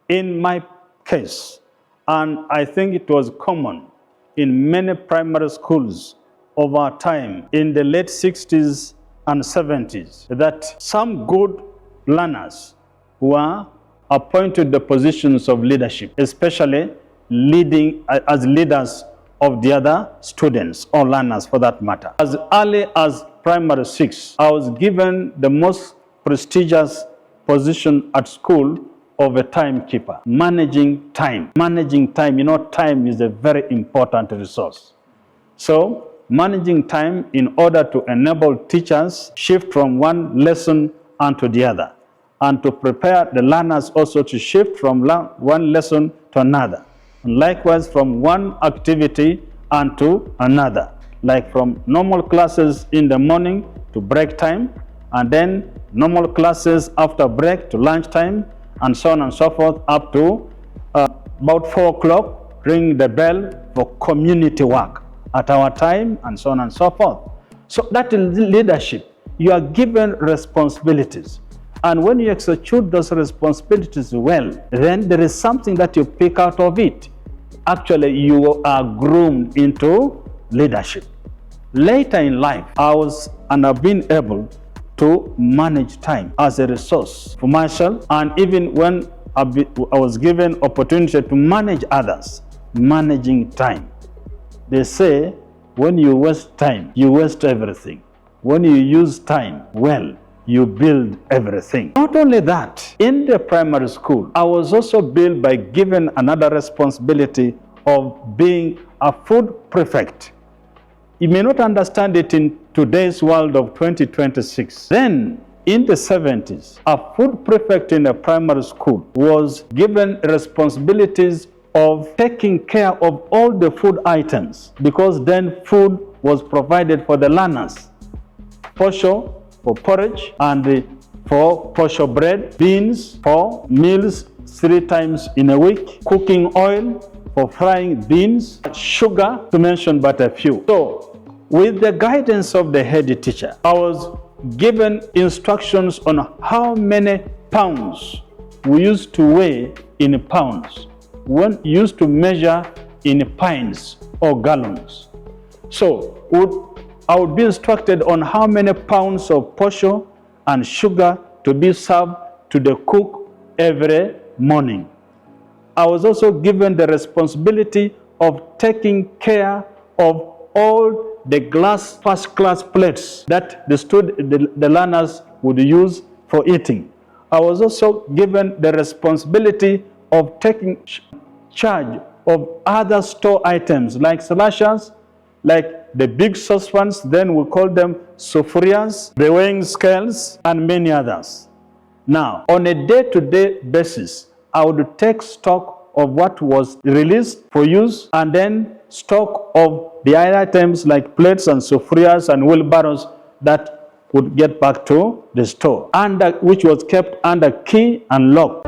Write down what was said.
In my case, and I think it was common in many primary schools over time in the late 60s and 70s, that some good learners were appointed the positions of leadership, especially leading as leaders of the other students or learners for that matter. As early as primary 6, I was given the most prestigious position at school of a timekeeper, managing time. Managing time, time is a very important resource. So, managing time in order to enable teachers shift from one lesson onto the other, and to prepare the learners also to shift from one lesson to another, and likewise from one activity onto another, like from normal classes in the morning to break time, and then normal classes after break to lunch time, and so on and so forth, up to about 4 o'clock, ring the bell for community work at our time, and so on and so forth. So that is leadership. You are given responsibilities. And when you execute those responsibilities well, then there is something that you pick out of it. Actually, you are groomed into leadership. Later in life, I've been able to manage time as a resource for myself, and even when I was given opportunity to manage others, managing time. They say when you waste time, you waste everything. When you use time well, you build everything. Not only that, in the primary school, I was also built by given another responsibility of being a food prefect. You may not understand it in today's world of 2026. Then, in the 70s, a food prefect in a primary school was given responsibilities of taking care of all the food items, because then food was provided for the learners. Posho for porridge, and for posho bread, beans for meals 3 times in a week, cooking oil for frying beans, sugar, to mention but a few. So, with the guidance of the head teacher, I was given instructions on how many pounds we used to weigh in pounds, one used to measure in pints or gallons. So, I would be instructed on how many pounds of posho and sugar to be served to the cook every morning. I was also given the responsibility of taking care of all the glass first-class plates that the learners would use for eating. I was also given the responsibility of taking charge of other store items like slashers, like the big saucepans, then we call them sufurias, the weighing scales, and many others. Now, on a day-to-day basis, I would take stock of what was released for use, and then stock of the items like plates and sufurias and wheelbarrows that would get back to the store, and which was kept under key and lock.